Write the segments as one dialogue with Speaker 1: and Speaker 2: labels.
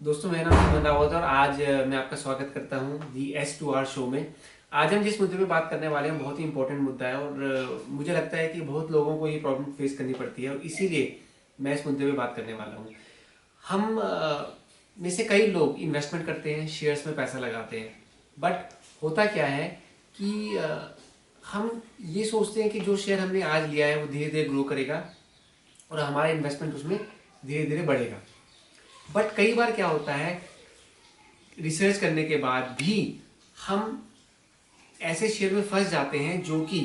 Speaker 1: दोस्तों, मेरा नाम सुमन रावत है और आज मैं आपका स्वागत करता हूं दी S2R शो में। आज हम जिस मुद्दे पे बात करने वाले हैं बहुत ही इंपॉर्टेंट मुद्दा है और मुझे लगता है कि बहुत लोगों को ये प्रॉब्लम फेस करनी पड़ती है और इसीलिए मैं इस मुद्दे पे बात करने वाला हूं। हम में से कई लोग इन्वेस्टमेंट करते हैं, शेयर्स में पैसा लगाते हैं, बट होता क्या है कि हम ये सोचते हैं कि जो शेयर हमने आज लिया है वो धीरे धीरे ग्रो करेगा और हमारा इन्वेस्टमेंट उसमें धीरे धीरे बढ़ेगा। बट कई बार क्या होता है, रिसर्च करने के बाद भी हम ऐसे शेयर में फंस जाते हैं जो कि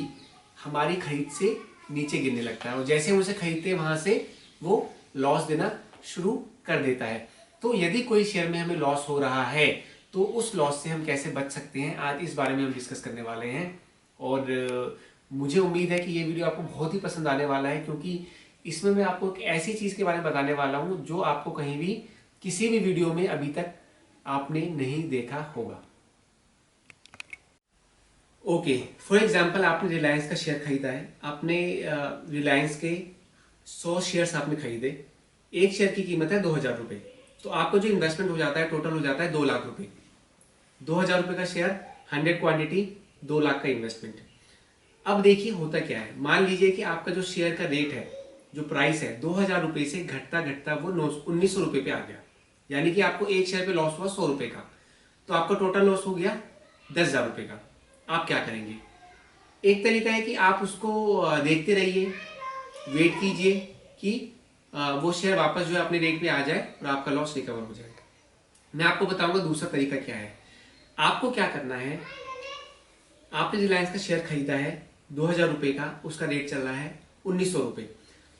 Speaker 1: हमारी खरीद से नीचे गिरने लगता है और जैसे हम उसे खरीदते हैं वहां से वो लॉस देना शुरू कर देता है। तो यदि कोई शेयर में हमें लॉस हो रहा है तो उस लॉस से हम कैसे बच सकते हैं, आज इस बारे में हम डिस्कस करने वाले हैं। और मुझे उम्मीद है कि ये वीडियो आपको बहुत ही पसंद आने वाला है, क्योंकि इसमें मैं आपको एक ऐसी चीज के बारे में बताने वाला हूं जो आपको कहीं भी किसी भी वीडियो में अभी तक आपने नहीं देखा होगा। ओके, फॉर एग्जांपल आपने रिलायंस का शेयर खरीदा है। आपने रिलायंस के 100 शेयर्स आपने खरीदे। एक शेयर की कीमत है 2,000 रुपये। तो आपको जो इन्वेस्टमेंट हो जाता है टोटल हो जाता है 2 लाख रुपए। 2,000 रुपये का शेयर, 100 क्वांटिटी, 2 लाख का इन्वेस्टमेंट। अब देखिए होता क्या है, मान लीजिए कि आपका जो शेयर का रेट है, जो प्राइस है, 2,000 रुपये से घटता घटता वो 1,900 रुपये पे आ गया। यानी कि आपको एक शेयर पे लॉस हुआ 100 रुपये का, तो आपका टोटल लॉस हो गया 10,000 रुपये का। आप क्या करेंगे? एक तरीका है कि आप उसको देखते रहिए, वेट कीजिए कि वो शेयर वापस जो है अपने रेट पे आ जाए और आपका लॉस रिकवर हो जाए। मैं आपको बताऊंगा दूसरा तरीका क्या है। आपको क्या करना है, आपने रिलायंस का शेयर खरीदा है 2,000 रुपये का, उसका रेट चल रहा है 1,900 रुपये।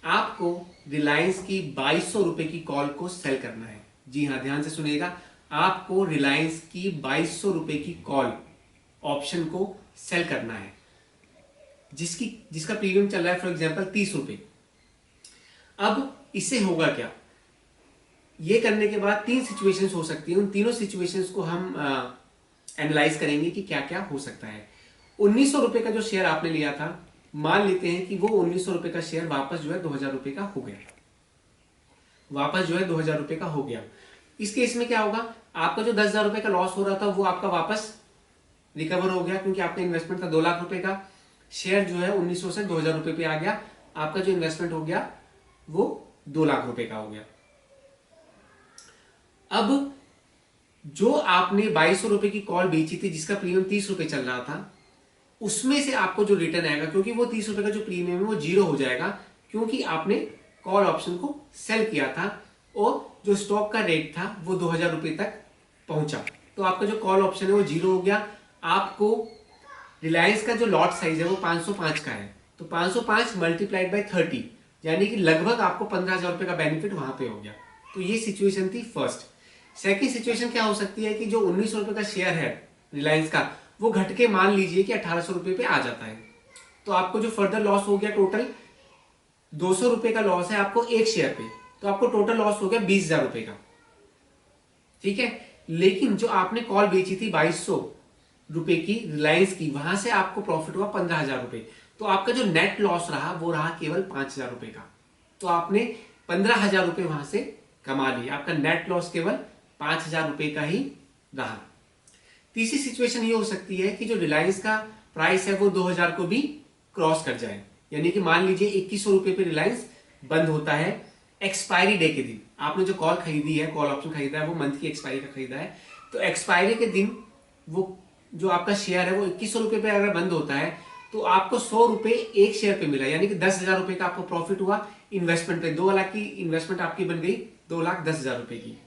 Speaker 1: आपको रिलायंस की 2,200 रुपये की कॉल को सेल करना है। जी हाँ, ध्यान से सुनिएगा, आपको रिलायंस की 2,200 रुपये की कॉल ऑप्शन को सेल करना है, जिसका प्रीमियम चल रहा है फॉर एग्जांपल 30 रुपये। अब इससे होगा क्या, ये करने के बाद 3 सिचुएशंस हो सकती हैं। उन तीनों सिचुएशंस को हम एनालाइज करेंगे कि क्या क्या हो सकता है। 1,900 रुपये का जो शेयर आपने लिया था, मान लेते हैं कि वो 1,900 रुपये का शेयर वापस जो है 2,000 रुपये का हो गया। वापस जो है 2,000 रुपये का हो गया। इस केस में क्या होगा, आपका जो 10,000 रुपये का लॉस हो रहा था वो आपका वापस रिकवर हो गया, क्योंकि आपका इन्वेस्टमेंट था 2 लाख रुपए का। शेयर जो है 1,900 से 2,000 रुपये पे आ गया। आपका जो इन्वेस्टमेंट हो गया वो 2 लाख रुपए का हो गया। अब जो आपने 2,200 रुपये की कॉल बेची थी, जिसका प्रीमियम 30 रुपये चल रहा था, उसमें से आपको जो रिटर्न आएगा, क्योंकि वो 30 रुपये का जो प्रीमियम है वो जीरो हो जाएगा, क्योंकि आपने कॉल ऑप्शन को सेल किया था और जो स्टॉक का रेट था वो 2,000 रुपये तक पहुंचा। तो आपका जो कॉल ऑप्शन है वो जीरो हो गया। आपको रिलायंस का जो लॉट साइज है वो 505 का है, तो 505 मल्टीप्लाइड बाय 30, यानी कि लगभग आपको 15,000 रुपये का बेनिफिट वहां पे हो गया। तो ये सिचुएशन थी फर्स्ट। सेकेंड सिचुएशन क्या हो सकती है कि जो 1,900 रुपये का शेयर है रिलायंस का, वो घट के मान लीजिए कि 1,800 रुपये पे आ जाता है। तो आपको जो फर्दर लॉस हो गया, टोटल 200 रुपये का लॉस है आपको एक शेयर पे, तो आपको टोटल लॉस हो गया 20,000 रुपये का। ठीक है, लेकिन जो आपने कॉल बेची थी 2,200 रुपये की रिलायंस की, वहां से आपको प्रॉफिट हुआ 15,000 रुपये। तो आपका जो नेट लॉस रहा वो रहा केवल 5,000 रुपये का। तो आपने 15,000 रुपये वहां से कमा लिए। आपका नेट लॉस केवल 5,000 रुपये का ही रहा। तीसरी सिचुएशन ये हो सकती है कि जो रिलायंस का प्राइस है वो 2,000 को भी क्रॉस कर जाए, यानी कि मान लीजिए 2,100 रुपये पे रिलायंस बंद होता है एक्सपायरी डे के दिन। आपने जो कॉल खरीदी है, कॉल ऑप्शन खरीदा है, वो मंथ की एक्सपायरी का खरीदा है, तो एक्सपायरी के दिन वो जो आपका शेयर है वो 2,100 रुपये पे अगर बंद होता है तो आपको 100 रुपये एक शेयर पे मिला, यानी कि 10,000 रुपये का आपको प्रॉफिट हुआ इन्वेस्टमेंट पे। 2 लाख की इन्वेस्टमेंट आपकी बन गई 2,10,000 रुपये की।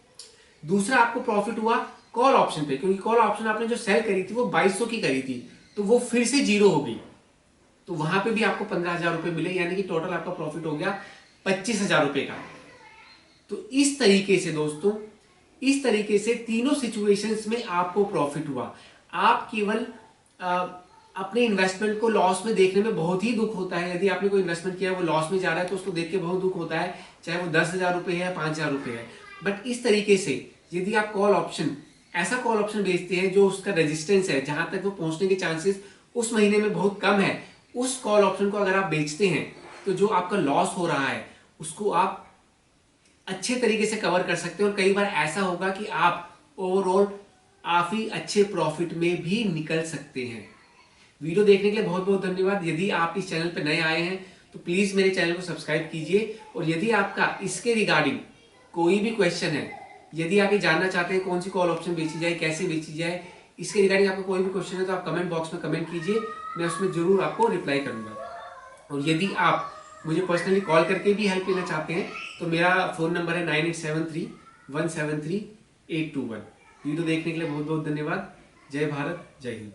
Speaker 1: दूसरा आपको प्रॉफिट हुआ कॉल ऑप्शन पे, क्योंकि कॉल ऑप्शन आपने जो सेल करी थी वो 2,200 की करी थी, तो वो फिर से जीरो हो गई, तो वहां पे भी आपको 15,000 रुपये मिले, यानी कि टोटल आपका प्रॉफिट हो गया 25,000 रुपये का। तो इस तरीके से दोस्तों, इस तरीके से तीनों सिचुएशंस में आपको प्रॉफिट हुआ। आप केवल अपने इन्वेस्टमेंट को लॉस में देखने में बहुत ही दुख होता है। यदि आपने कोई इन्वेस्टमेंट किया है वो लॉस में जा रहा है तो उसको देख के बहुत दुख होता है, चाहे वो 10,000 रुपये है या 5,000 रुपये है। बट इस तरीके से यदि आप कॉल ऑप्शन, ऐसा कॉल ऑप्शन बेचते हैं जो उसका रेजिस्टेंस है, जहां तक वो पहुंचने के चांसेस उस महीने में बहुत कम है, उस कॉल ऑप्शन को अगर आप बेचते हैं तो जो आपका लॉस हो रहा है उसको आप अच्छे तरीके से कवर कर सकते हैं और कई बार ऐसा होगा कि आप ओवरऑल काफी अच्छे प्रॉफिट में भी निकल सकते हैं। वीडियो देखने के लिए बहुत बहुत धन्यवाद। यदि आप इस चैनल पर नए आए हैं तो प्लीज मेरे चैनल को सब्सक्राइब कीजिए, और यदि आपका इसके रिगार्डिंग कोई भी क्वेश्चन है, यदि आप ये जानना चाहते हैं कौन सी कॉल ऑप्शन बेची जाए, कैसे बेची जाए, इसके रिगार्डिंग आपका कोई भी क्वेश्चन है तो आप कमेंट बॉक्स में कमेंट कीजिए, मैं उसमें जरूर आपको रिप्लाई करूंगा। और यदि आप मुझे पर्सनली कॉल करके भी हेल्प लेना चाहते हैं तो मेरा फोन नंबर है 9873173821। वीडियो देखने के लिए बहुत बहुत धन्यवाद। जय भारत, जय हिंद।